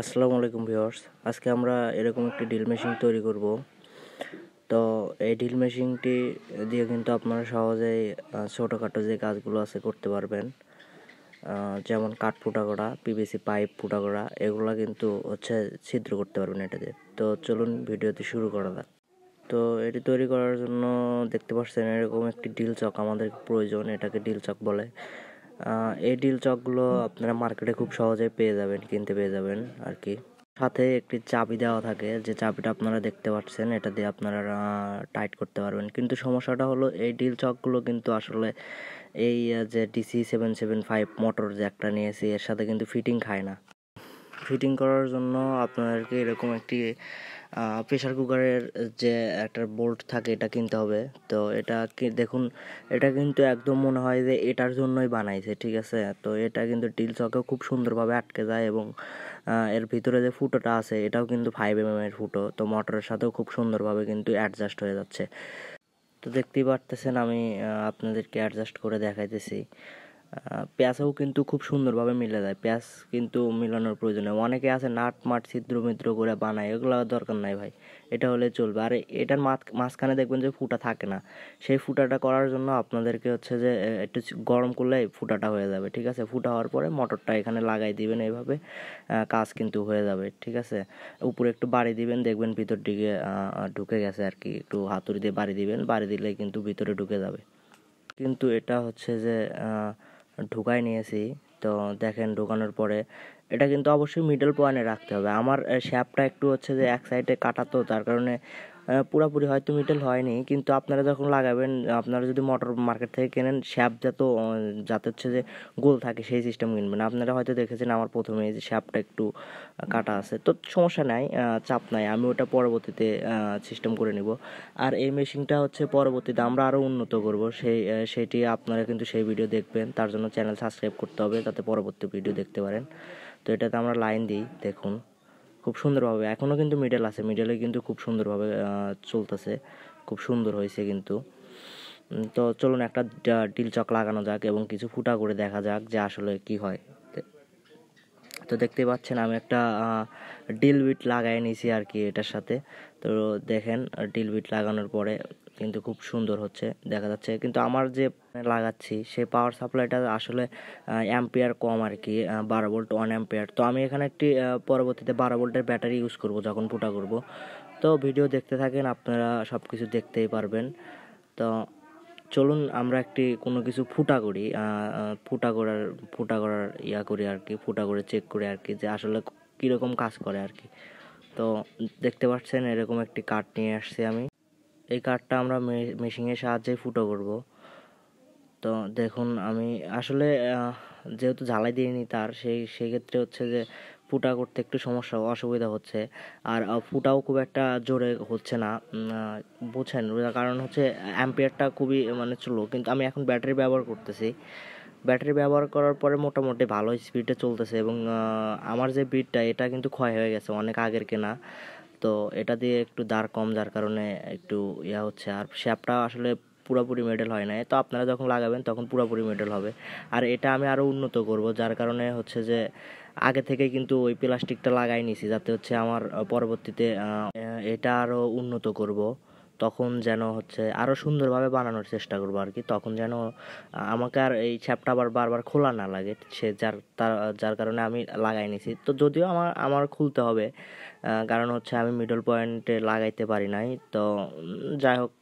আসসালামু আলাইকুম ভিউয়ার্স, আজকে আমরা এরকম একটি ড্রিল মেশিন তৈরি করব। তো এই ড্রিল মেশিনটি দিয়ে কিন্তু আপনারা সহজেই ছোটোখাটো যে কাজগুলো আছে করতে পারবেন, যেমন কাঠ ফুটা করা, পিভিসি পাইপ ফুটা করা, এগুলো কিন্তু ছিদ্র করতে পারবেন এটা দিয়ে। তো চলুন ভিডিওটি শুরু করা যাক। তো এটি তৈরি করার জন্য দেখতে পাচ্ছেন এরকম একটি ড্রিল চক আমাদের প্রয়োজন, এটাকে ড্রিল চক বলে। এই ড্রিল চকগুলো আপনারা মার্কেটে খুব সহজেই কিনতে পেয়ে যাবেন আর কি। সাথে একটি চাবি দেওয়া থাকে, যে চাবিটা আপনারা দেখতে পাচ্ছেন, এটা দিয়ে আপনারা টাইট করতে পারবেন। কিন্তু সমস্যাটা হলো এই ড্রিল চকগুলো কিন্তু আসলে এই যে DC775 মোটর যে একটা নিয়েছি, এর সাথে কিন্তু ফিটিং খায় না। ফিটিং করার জন্য আপনাদেরকে এরকম একটি প্রেসার কুকারের যে একটা বোল্ট থাকে এটা কিনতে হবে। তো এটা দেখুন, এটা কিন্তু একদম মনে হয় যে এটার জন্যই বানাইছে, ঠিক আছে। তো এটা কিন্তু ড্রিল চকেও খুব সুন্দরভাবে আটকে যায়, এবং এর ভিতরে যে ফুটোটা আছে এটাও কিন্তু 5mm এর ফুটো। তো মোটরের সাথেও খুব সুন্দরভাবে কিন্তু অ্যাডজাস্ট হয়ে যাচ্ছে। তো দেখতেই পারতেছেন, আমি আপনাদেরকে অ্যাডজাস্ট করে দেখাইতেছি। পেঁয়াজও কিন্তু খুব সুন্দরভাবে মিলে যায়। পেঁয়াজ কিন্তু মিলানোর প্রয়োজন নেই। অনেকে আছে নাট মাট ছিদ্র মিদ্র করে বানায়, এগুলো দরকার নাই ভাই, এটা হলে চলবে। আর এটার মাঝখানে দেখবেন যে ফুটা থাকে না, সেই ফুটাটা করার জন্য আপনাদেরকে যে একটু গরম করলে ফুটাটা হয়ে যাবে, ঠিক আছে। ফুটা হওয়ার পরে মোটরটা এখানে লাগাই দিবেন, এইভাবে কাজ কিন্তু হয়ে যাবে, ঠিক আছে। উপরে একটু বাড়ি দিবেন, দেখবেন ভিতর দিকে ঢুকে গেছে আর কি। একটু হাতুড়ি দিয়ে বাড়ি দিবেন, বাড়ি দিলে কিন্তু ভিতরে ঢুকে যাবে। কিন্তু এটা ঢুকাই নিয়েছি। তো দেখেন, ঢুকানোর পরে এটা কিন্তু অবশ্যই মিডল পয়েন্টে রাখতে হবে। আমার শ্যাপটা একটু যে এক সাইডে কাটা, তো তার কারণে পুরোপুরি হয়তো মিডল হয়নি। কিন্তু আপনারা যখন লাগাবেন, আপনারা যদি মোটর মার্কেট থেকে কেনেন, শ্যাপ যাতে যে গোল থাকে সেই সিস্টেম কিনবেন। আপনারা হয়তো দেখেছেন আমার প্রথমে যে শ্যাপটা একটু কাটা আছে, তো সমস্যা নাই, চাপ নাই, আমি ওটা পরবর্তীতে সিস্টেম করে নিব। আর এই মেশিনটা পরবর্তীতে আমরা আরও উন্নত করব, সেইটি আপনারা কিন্তু সেই ভিডিও দেখবেন। তার জন্য চ্যানেল সাবস্ক্রাইব করতে হবে, যাতে পরবর্তী ভিডিও দেখতে পারেন। তো এটাতে আমরা লাইন দিই, দেখুন খুব সুন্দরভাবে, এখনও কিন্তু মিডল আছে, মিডলে কিন্তু খুব সুন্দরভাবে চলতেছে, খুব সুন্দর হয়েছে কিন্তু। তো চলুন একটা ড্রিল চক লাগানো যাক এবং কিছু ফুটা করে দেখা যাক যে আসলে কি হয়। তো দেখতেই পাচ্ছেন, আমি একটা ড্রিল বিট লাগাই নিয়েছি আর কি এটার সাথে। তো দেখেন, ড্রিল বিট লাগানোর পরে কিন্তু খুব সুন্দর দেখা যাচ্ছে। কিন্তু আমার যে লাগাচ্ছি সেই পাওয়ার সাপ্লাইটা আসলে অ্যাম্পিয়ার কম আর কি, 12 ভোল্ট 1 অ্যাম্পিয়ার। তো আমি এখানে একটি পরবর্তীতে 12 ভোল্টের ব্যাটারি ইউজ করব যখন ফুটা করব। তো ভিডিও দেখতে থাকেন, আপনারা সব কিছু দেখতেই পারবেন। তো চলুন আমরা কোনো কিছু ফুটা করি, ফুটা করার করি আর কি, ফুটা করে চেক করি আর কি, যে আসলে কীরকম কাজ করে আর কি। তো দেখতে পাচ্ছেন, এরকম একটি কাঠ নিয়ে আসছি আমি। এই কাঠটা আমরা মেশিনের সাহায্যে ফুটো করব। তো দেখুন, আমি আসলে যেহেতু ঝালাই দিইনি তার, সেই ক্ষেত্রে যে ফুটা করতে একটু অসুবিধা হচ্ছে। আর ফুটাও খুব একটা জোরে হচ্ছে না, বুঝছেন। কারণ অ্যাম্পিয়ারটা খুবই স্লো। কিন্তু আমি এখন ব্যাটারি ব্যবহার করতেছি। ব্যাটারি ব্যবহার করার পরে মোটামুটি ভালো স্পিডে চলতেছে, এবং আমার যে বিটটা এটা কিন্তু ক্ষয় হয়ে গেছে, অনেক আগের কেনা। তো এটা দিয়ে একটু দাঁড় কম, যার কারণে একটু আর শ্যাপটা আসলে পুরোপুরি মেডেল হয় না। তো আপনারা যখন লাগাবেন তখন পুরোপুরি মেডেল হবে। আর এটা আমি আরও উন্নত করব, যার কারণে যে আগে থেকে কিন্তু ওই প্লাস্টিকটা লাগাই নিছি, যাতে আমার পরবর্তীতে এটা আরও উন্নত করব। তখন যেন আরও সুন্দরভাবে বানানোর চেষ্টা করবো আর কি। তখন যেন আমাকে আর এই শ্যাপটা আবার বারবার খোলা না লাগে, যার কারণে আমি লাগাই নিছি। তো যদিও আমার খুলতে হবে, কারণ আমি মিডল পয়েন্টে লাগাইতে পারি নাই। তো যাই হোক,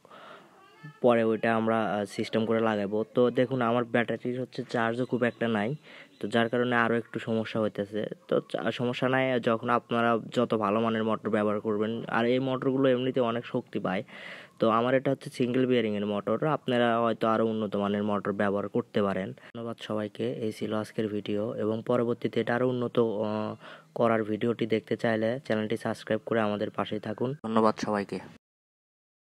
পরে ওইটা আমরা সিস্টেম করে লাগাবো। তো দেখুন, আমার ব্যাটারির চার্জও খুব একটা নাই, তো যার কারণে আরও একটু সমস্যা হইতেছে। তো সমস্যা নাই, যখন আপনারা যত ভালো মানের মোটর ব্যবহার করবেন। আর এই মোটরগুলো এমনিতে অনেক শক্তি পায়। তো আমার এটা সিঙ্গেল বিয়ারিংয়ের মোটর, আপনারা হয়তো আরও উন্নত মানের মোটর ব্যবহার করতে পারেন। ধন্যবাদ সবাইকে, এই ছিল আজকের ভিডিও। এবং পরবর্তীতে এটা আরও উন্নত করার ভিডিওটি দেখতে চাইলে চ্যানেলটি সাবস্ক্রাইব করে আমাদের পাশেই থাকুন। ধন্যবাদ সবাইকে।